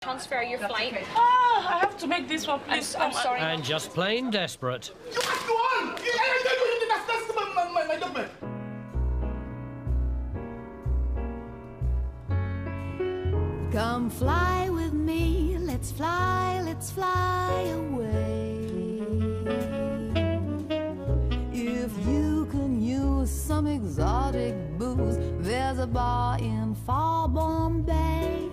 Transfer your flight. I have to make this one, please. I'm sorry. And just plain desperate. You must go on! That's my document. Come fly with me, let's fly away. If you can use some exotic booze, there's a bar in far Bombay.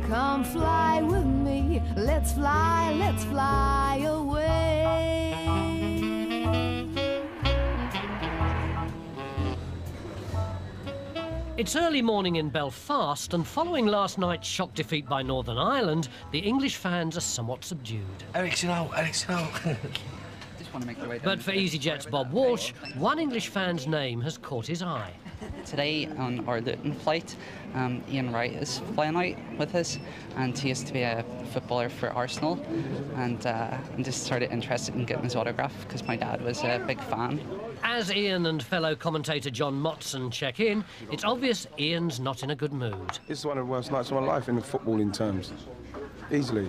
Come fly with me, let's fly away. It's early morning in Belfast, and following last night's shock defeat by Northern Ireland, the English fans are somewhat subdued. Eric's out. But for Easyjet's Bob Walsh, one English fan's name has caught his eye. Today on our Luton flight, Ian Wright is flying out with us, and he used to be a footballer for Arsenal, and I'm just sort of interested in getting his autograph because my dad was a big fan. As Ian and fellow commentator John Motson check in, it's obvious Ian's not in a good mood. This is one of the worst nights of my life in the footballing terms. Easily.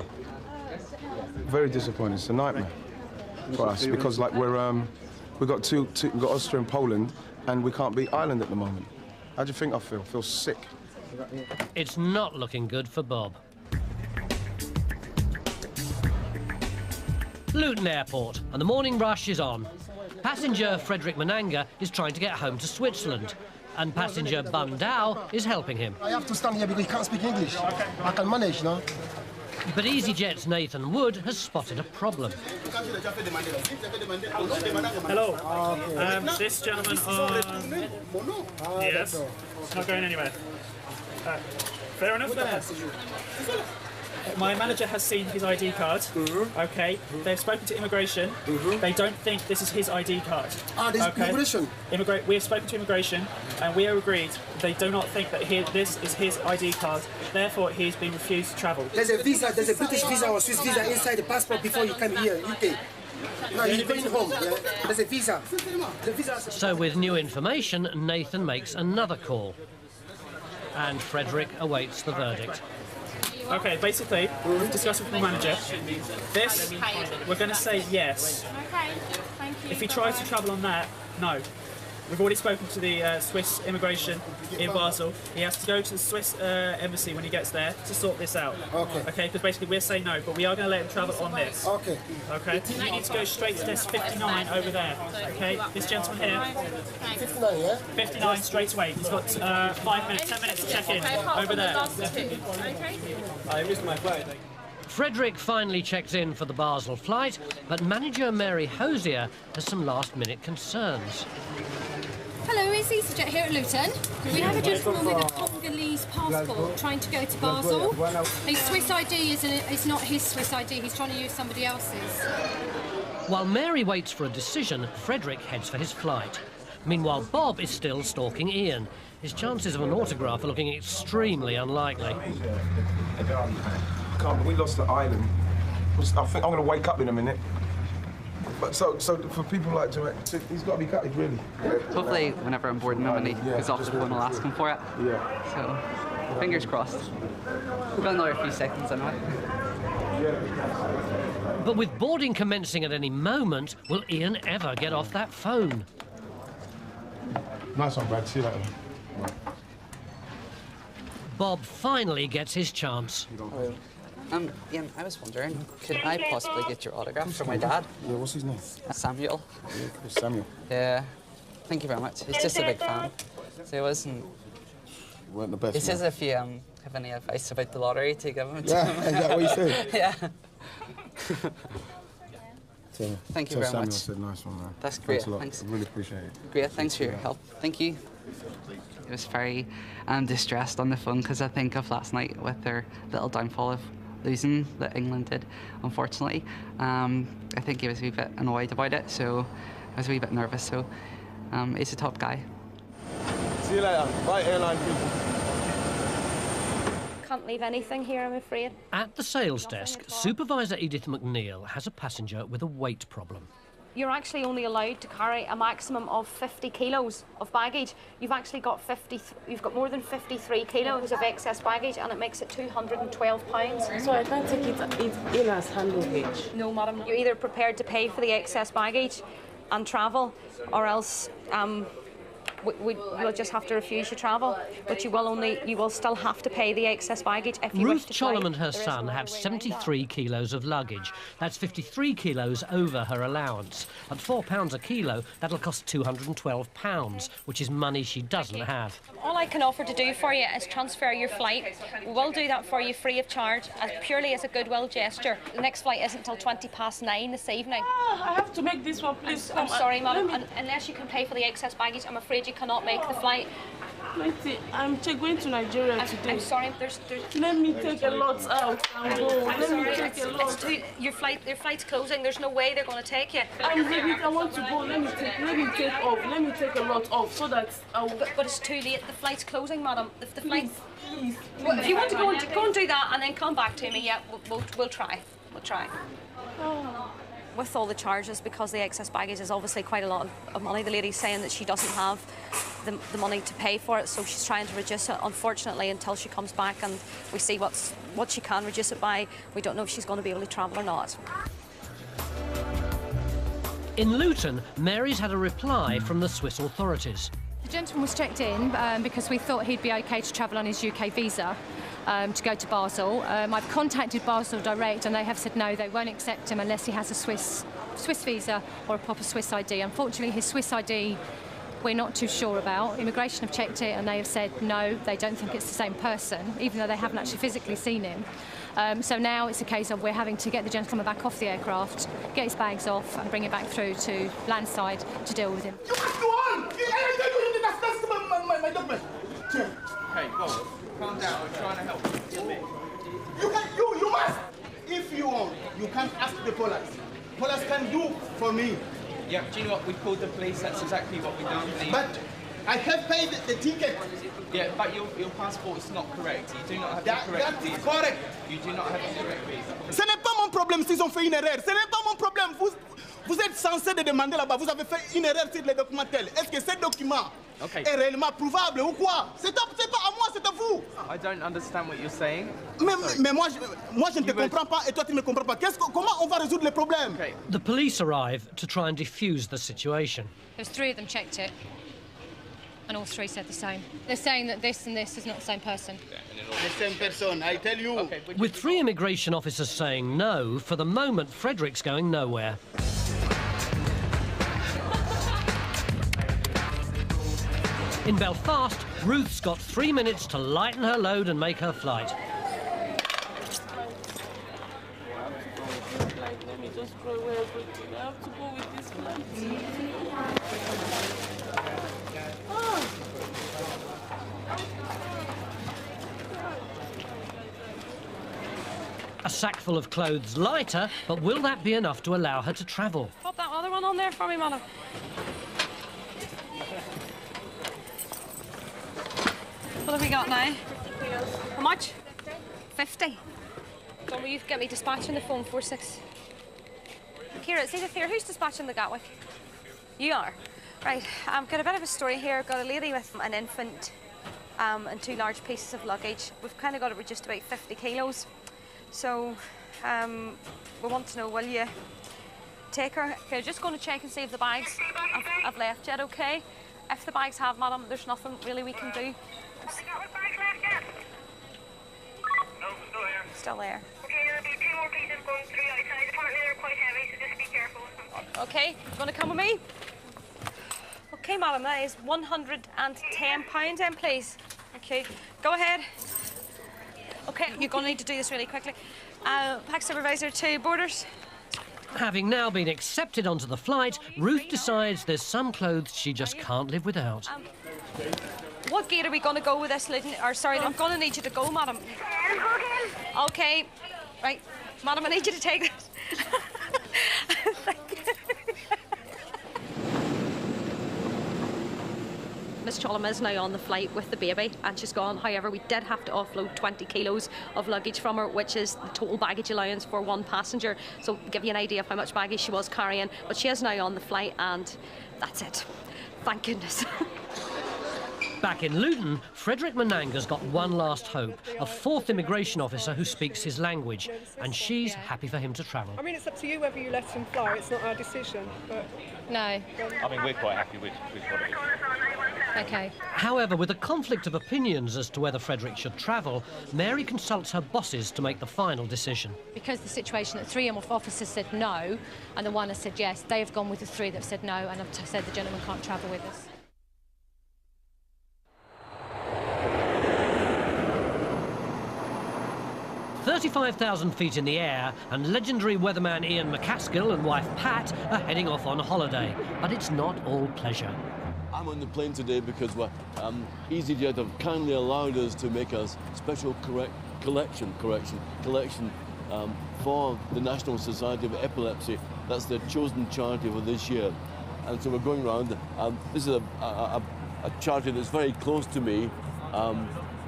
Very disappointing. It's a nightmare for us because like we've got we've got Austria and Poland, and we can't beat Ireland at the moment. How do you think I feel? I feel sick. It's not looking good for Bob. Luton Airport, and the morning rush is on. Passenger Frederick Mananga is trying to get home to Switzerland, and passenger Bun Dow is helping him. I have to stand here because he can't speak English. I can manage, no? But Easyjet's Nathan Wood has spotted a problem. Hello. This gentleman on... Yes. It's not going anywhere. Fair enough. My manager has seen his ID card. Okay. They've spoken to immigration. They don't think this is his ID card. This is immigration? We have spoken to immigration, and we are agreed they do not think that this is his ID card. Therefore, he's been refused to travel. There's a visa, there's a British visa or Swiss visa inside the passport before you come here, UK. No, you're going home, yeah? There's a visa. So with new information, Nathan makes another call. And Frederick awaits the verdict. Okay, basically, we've discussed with the manager. This, we're going to say yes. Okay, thank you. If he tries to travel on that, no. We've already spoken to the Swiss immigration in Basel. He has to go to the Swiss embassy when he gets there to sort this out. Okay. Okay, because basically we're saying no, but we are going to let him travel on this. Okay. Okay. You need to go straight to desk 59 over there. Okay. This gentleman here. 59, yeah? 59 straight away. He's got 5 minutes, 10 minutes to check in over there. I missed my flight. Frederick finally checks in for the Basel flight, but manager Mary Hosier has some last-minute concerns. Hello, it's Easyjet here at Luton. We have a gentleman with a Congolese passport trying to go to Basel. His Swiss ID is not his Swiss ID, he's trying to use somebody else's. While Mary waits for a decision, Frederick heads for his flight. Meanwhile, Bob is still stalking Ian. His chances of an autograph are looking extremely unlikely. We lost to Ireland. I think I'm going to wake up in a minute. But so for people like to, he's got to be gutted, really. Hopefully, whenever I'm boarding him and he goes off the phone, I'll ask him for it. Yeah. So, fingers crossed. We've got another few seconds anyway. But with boarding commencing at any moment, will Ian ever get off that phone? Nice one, Brad. See you later. Bob finally gets his chance. Ian, I was wondering, could I possibly get your autograph for my dad? Yeah, what's his name? Samuel. Yeah, Samuel. Yeah. Thank you very much. He's just a big fan. So he wasn't... You weren't the best. He says if you have any advice about the lottery to give him. Yeah, is that what you said? Yeah. Thank you very Samuel much. Said nice one, man. That's great. Thanks a lot. Thanks. I really appreciate it. Great. Thanks for your help. Thank you. He was very distressed on the phone because I think of last night with their little downfall of losing that England did, unfortunately. I think he was a wee bit annoyed about it, so I was a wee bit nervous. So he's a top guy. See you later. Bye, airline people. Can't leave anything here, I'm afraid. At the sales desk, Supervisor Edith McNeil has a passenger with a weight problem. you're actually only allowed to carry a maximum of 50 kilos of baggage. You've actually got you've got more than 53 kilos of excess baggage, and it makes it £212. So I can't take it in as handbaggage? No, madam. You're either prepared to pay for the excess baggage and travel, or else we'll just have to refuse your travel. But you will still have to pay the excess baggage if you wish Ruth to fly. Chollam and her son have 73 kilos of luggage. That's 53 kilos over her allowance. At £4 a kilo, that'll cost £212, which is money she doesn't have. All I can offer to do for you is transfer your flight. We will do that for you free of charge, purely as a goodwill gesture. The next flight isn't until 9:20 this evening. I have to make this one, please. I'm sorry, madam. Unless you can pay for the excess baggage, I'm afraid you cannot make the flight. I'm going to Nigeria today. I'm sorry, there's... Let me take a lot out and go. Let me take a lot. Your flight's closing. There's no way they're going to take you. I'm ready. I want to go. Let me take off. Let me take a lot off so that I'll... But it's too late. The flight's closing, madam. The flight... Please. Well, if you want to go and do that and then come back to me, yeah, we'll try. We'll try. Oh. With all the charges, because the excess baggage is obviously quite a lot of money, the lady's saying that she doesn't have the money to pay for it, so she's trying to reduce it, unfortunately, until she comes back and we see what she can reduce it by. We don't know if she's going to be able to travel or not. In Luton, Mary's had a reply from the Swiss authorities. The gentleman was checked in because we thought he'd be OK to travel on his UK visa to go to Basel. I've contacted Basel Direct and they have said no, they won't accept him unless he has a Swiss visa or a proper Swiss ID. Unfortunately, his Swiss ID we're not too sure about. Immigration have checked it and they have said no, they don't think it's the same person, even though they haven't actually physically seen him. So now it's a case of we're having to get the gentleman back off the aircraft, get his bags off and bring it back through to landside to deal with him. You must go on! My document. Hey, whoa, calm down, I'm trying to help. You must! If you want, you can't ask the police. Police can do for me. Yeah, do you know what? We called the police, that's exactly what we done. But I have paid the ticket. Yeah, but your passport is not correct. You do not have the correct visa. That is correct. You do not have the correct visa. Ce n'est pas mon problème s'ils ont fait une erreur. Ce n'est pas mon problème. Vous êtes censé de demander là-bas. Vous avez fait une erreur sur les documents tels. Est-ce que ce document est réellement prouvable ou quoi? C'est pas à moi, c'est à vous. I don't understand what you're saying. Mais moi, je ne te comprends pas et toi, tu ne me comprends pas. Comment on va résoudre les problèmes? Okay. The police arrive to try and defuse the situation. There's 3 of them checked it, and all 3 said the same. They're saying that this and this is not the same person. The same person, I tell you. Okay, With 3 immigration officers saying no, for the moment, Frederick's going nowhere. In Belfast, Ruth's got 3 minutes to lighten her load and make her flight. Let me just throw away everything. I have to go with this flight. A sack full of clothes lighter, but will that be enough to allow her to travel? Pop that other one on there for me, madam. What have we got now? How much? 50. Don't will you get me dispatching the phone 46? Kira, it's either here. Who's dispatching the Gatwick? You are. Right, I've got a bit of a story here. I've got a lady with an infant and 2 large pieces of luggage. We've kind of got it reduced to about 50 kilos. So we want to know, will you take her? Okay, just going to check and see if the bags have left yet, okay? If the bags have, madam, there's nothing really we can do. No, still here. Still there. Okay, there'll be 2 more pieces going through outside. Apparently they're quite heavy, so just be careful with them. Okay, you want to come with me? Okay, madam, that is £110 then, please. Okay, go ahead. Okay, you're going to need to do this really quickly. Pack supervisor to borders. Having now been accepted onto the flight, Ruth decides there's some clothes she just can't live without. What gate are we going to go with this, Lytton? Or sorry, I'm going to need you to go, madam. Okay, right, madam, I need you to take this. Thank you. Miss Chollam is now on the flight with the baby and she's gone. However, we did have to offload 20 kilos of luggage from her, which is the total baggage allowance for one passenger. So to give you an idea of how much baggage she was carrying. But she is now on the flight and that's it. Thank goodness. Back in Luton, Frederick Mananga's got one last hope, a fourth immigration officer who speaks his language, and she's happy for him to travel. I mean, it's up to you whether you let him fly, it's not our decision, but... No. I mean, we're quite happy with what it is. Okay. However, with a conflict of opinions as to whether Frederick should travel, Mary consults her bosses to make the final decision. Because the situation that 3 officers said no, and the one has said yes, they have gone with the 3 that have said no, and have said the gentleman can't travel with us. "35,000 feet in the air, and legendary weatherman Ian McCaskill and wife Pat are heading off on holiday. But it's not all pleasure. I'm on the plane today because Easyjet have kindly allowed us to make a special collection for the National Society of Epilepsy. That's their chosen charity for this year. And so we're going around. This is a charity that's very close to me.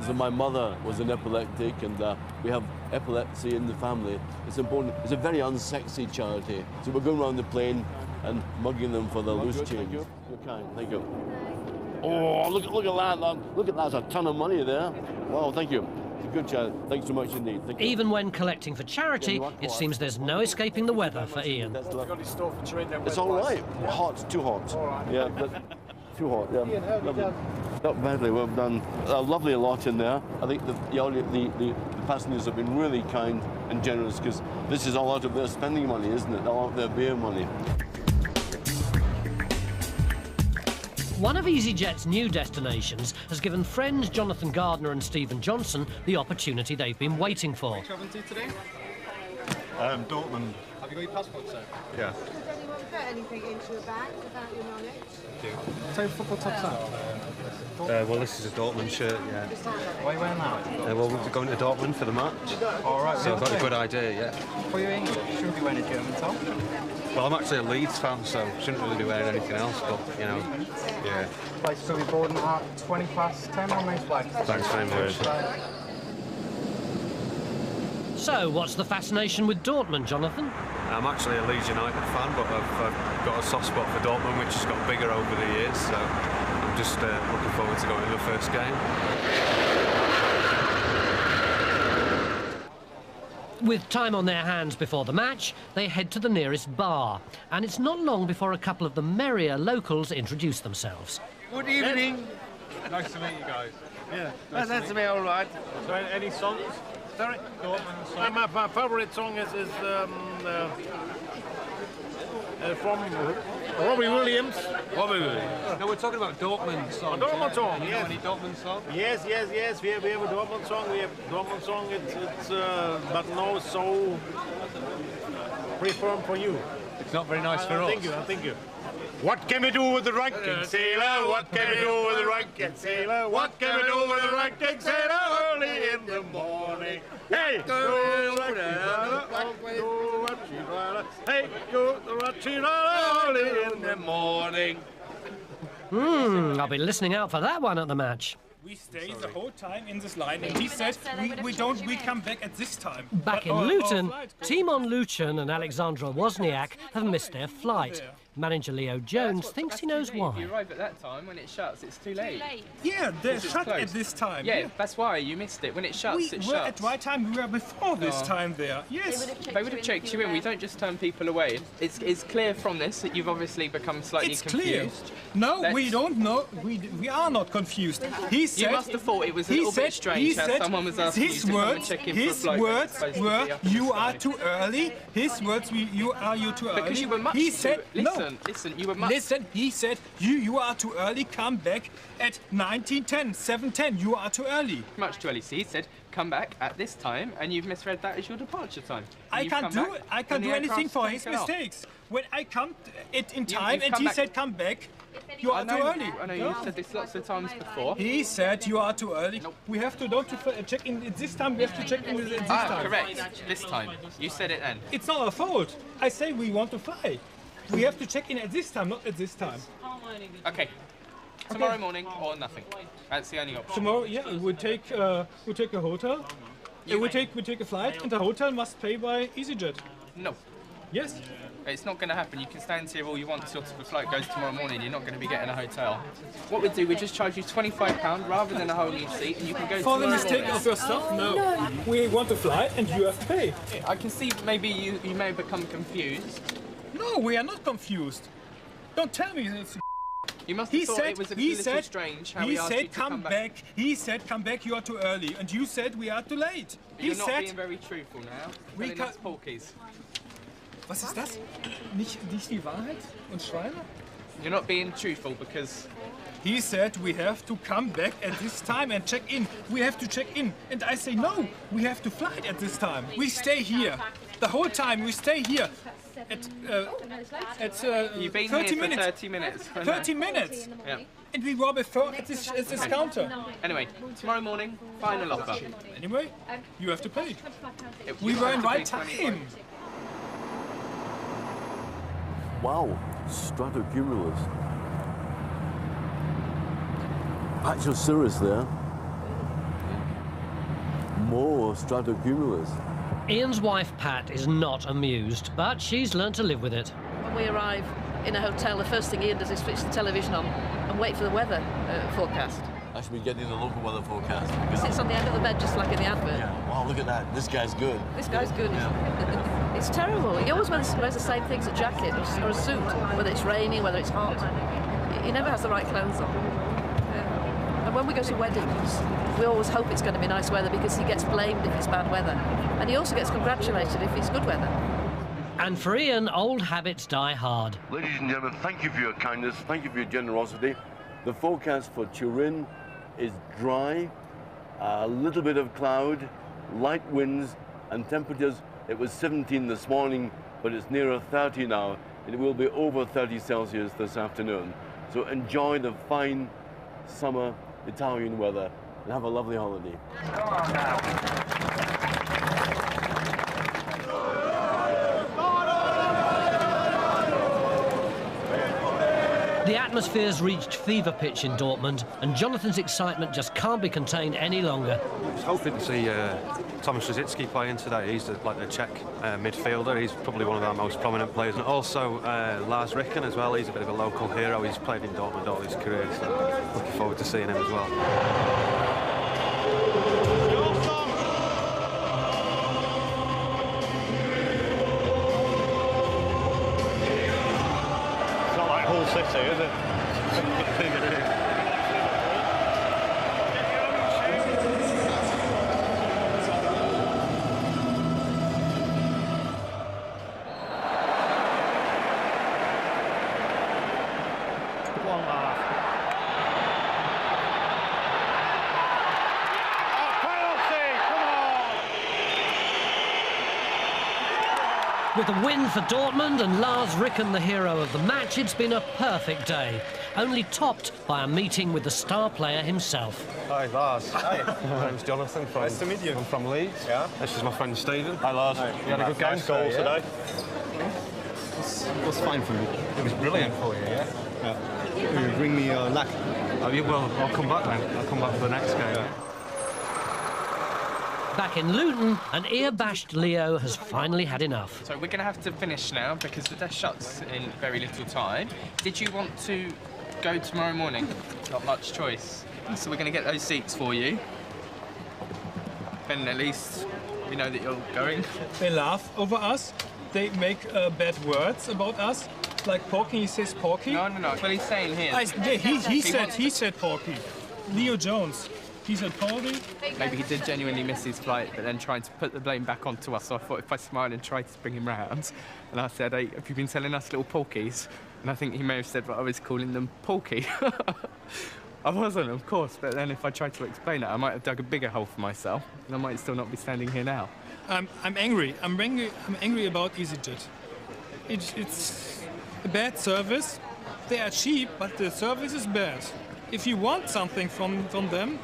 So my mother was an epileptic, and we have epilepsy in the family. It's important. It's a very unsexy charity. So we're going around the plane and mugging them for the loose change. You're kind. Thank you. Oh, look at that! Look at that! There's a ton of money there. Wow, thank you. It's a good charity. Thanks so much indeed. Thank you. Even when collecting for charity, it seems there's no escaping the weather for Ian. It's all right. Hot, too hot. Yeah, but too hot. Yeah. Not badly. We've done a lovely lot in there. I think the passengers have been really kind and generous because this is all out of their spending money, isn't it? All out of their beer money. One of Easyjet's new destinations has given friends Jonathan Gardner and Stephen Johnson the opportunity they've been waiting for. Where are you travelling to today? Dortmund. Have you got your passport, sir? Yeah. Does anyone put anything into your bag without your knowledge? Take football tops out. Well, this is a Dortmund shirt, yeah. Why are you wearing that? Well, we're going to Dortmund for the match. All right. So I've got a good idea, yeah. For your English, you shouldn't be wearing a German top. Well, I'm actually a Leeds fan, so shouldn't really be wearing anything else, but, you know, yeah. Place will be boarding at 10:20 on these flights. Thanks very much. So, what's the fascination with Dortmund, Jonathan? I'm actually a Leeds United fan, but I've got a soft spot for Dortmund, which has got bigger over the years, so I'm just looking forward to going to the first game. With time on their hands before the match, they head to the nearest bar, and it's not long before a couple of the merrier locals introduce themselves. Good evening. Nice to meet you guys. Yeah, that's me, all right. So, any songs? Sorry? Dortmund song. My favourite song is from Robbie Williams. Robbie Williams. No, we're talking about Dortmund songs. A Dortmund song, Do you yes. know any Dortmund songs? Yes. We have a Dortmund song. We have Dortmund song. It's but no so preferred for you. It's not very nice for us. Thank you. What can we do with the ranking sailor? What can we do with the ranking sailor? What can we do with the ranking sailor early in the morning? Hey, go the ranking sailor. Hey, go the ranking sailor early in the morning. I'll be listening out for that one at the match. We stay the whole time in this line, and he said we come back at this time. Back in Luton, Timon Luchan and Alexandra Wozniak have missed their flight. Manager Leo Jones thinks he knows why. If you arrive at that time, when it shuts, it's too late. Yeah, they're shut at this time. Yeah, that's why you missed it. When it shuts, it shuts. We were at right time. We were before this time there. Yes. They would have checked you in. We don't just turn people away. It's clear from this that you've obviously become slightly confused. Clear. No, we don't know. We are not confused. He said. You must have thought it was a little bit strange how someone was asking you to come and check in for a flight. His words were, "You are too early." His words, "You are too early." Because you were much he said, Listen, you were much... Listen, he said, you are too early, come back at 19:10, 7:10, you are too early. Much too early. So he said, come back at this time, and you've misread that as your departure time. I can't do anything for his mistakes. When I come in time and he said, come back, you are too early. I know you've said this lots of times before. He said you are too early. Nope. We have to, check in at this time, we have to check in at this time. Correct. This time. You said it then. It's not our fault. I say we want to fly. We have to check in at this time, not at this time. Okay. tomorrow morning or nothing. That's the only option. Tomorrow, yeah, we take a hotel. We take a flight, and the hotel must pay by Easyjet. No. Yes. It's not going to happen. You can stand here all you want till the flight goes tomorrow morning. You're not going to be getting a hotel. What we'd do, we'd just charge you £25 rather than a whole new seat, and you can go for the mistake of your stuff? No. We want to fly, and you have to pay. I can see maybe you may have become confused. No, we are not confused. Don't tell me it's... You must have thought it was a little strange how we asked you to come back. He said, come back, you are too early. And you said, we are too late. You're not being very truthful now. We can't... Porkies. Was ist das? Nicht die Wahrheit und Schweine? You're not being truthful because... He said we have to come back at this time and check in. We have to check in. And I say, no, we have to fly at this time. We stay here. The whole time we stay here. You've been 30 here minutes. for 30 minutes. 30 minutes? Yeah. And we rob at this counter. Anyway, tomorrow morning, final offer. Anyway, you have to pay. We were in right time. Wow, stratocumulus. Patch of cirrus there. More stratocumulus. Ian's wife, Pat, is not amused, but she's learnt to live with it. When we arrive in a hotel, the first thing Ian does is switch the television on and wait for the weather forecast. I should be getting the local weather forecast. He sits on the end of the bed just like in the advert. Yeah. Wow, look at that. This guy's good. This guy's good. Yeah. It's terrible. He always wears the same things, a jacket or a suit, whether it's raining, whether it's hot. He never has the right clothes on. Yeah. And when we go to weddings, we always hope it's going to be nice weather because he gets blamed if it's bad weather. And he also gets congratulated if it's good weather. And for Ian, old habits die hard. Ladies and gentlemen, thank you for your kindness. Thank you for your generosity. The forecast for Turin is dry, a little bit of cloud, light winds, and temperatures. It was 17 this morning, but it's nearer 30 now. It will be over 30 Celsius this afternoon. So enjoy the fine summer Italian weather and have a lovely holiday. Come on now. The atmosphere's reached fever pitch in Dortmund, and Jonathan's excitement just can't be contained any longer. I was hoping to see Tomáš Rosický playing today. He's the Czech midfielder. He's probably one of our most prominent players. And also Lars Ricken as well. He's a bit of a local hero. He's played in Dortmund all his career, so looking forward to seeing him as well. City, is it? One laugh. A penalty! Come on! With a win for Dortmund and Lars Ricken the hero of the match, it's been a perfect day, only topped by a meeting with the star player himself. Hi, Lars. Hi. My name's Jonathan. Nice to meet you. I'm from Leeds. Yeah. This is my friend Stephen. Hi, Lars. Hi. You had a good game goal today? It was fine for me. It was brilliant for you, yeah? Yeah. You bring me luck. Oh, well, I'll come back then. I'll come back for the next game. Yeah. Back in Luton, an ear-bashed Leo has finally had enough. So we're going to have to finish now because the desk shuts in very little time. Did you want to go tomorrow morning? Not much choice. So we're going to get those seats for you. Then at least we know that you're going. They laugh over us. They make bad words about us. Like Porky, he says Porky. No. Well, he's saying here. He said Porky. Leo Jones. He said Porky. Maybe he did genuinely miss his flight, but then trying to put the blame back onto us. So I thought if I smiled and tried to bring him round, and I said, "Hey, have you been selling us little porkies?" And I think he may have said, "Well, I was calling them Porky." I wasn't, of course, but then if I tried to explain it, I might have dug a bigger hole for myself, and I might still not be standing here now. I'm angry. I'm angry about Easyjet. It's a bad service. They are cheap, but the service is bad. If you want something from them,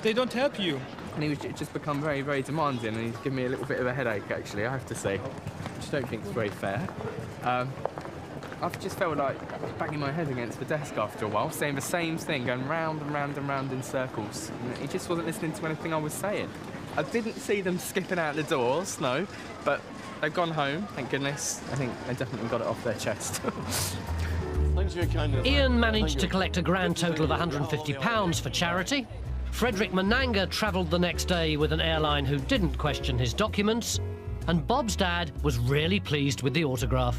they don't help you. And he's just become very, very demanding, and he's given me a little bit of a headache, actually, I have to say. Which I don't think is very fair. I've just felt like banging my head against the desk after a while, saying the same thing, going round and round and round in circles. And he just wasn't listening to anything I was saying. I didn't see them skipping out the doors, no, but they've gone home, thank goodness. I think they definitely got it off their chest. Thanks for your kindness. Ian managed to collect a grand total of £150 for charity. Frederick Mananga travelled the next day with an airline who didn't question his documents. And Bob's dad was really pleased with the autograph.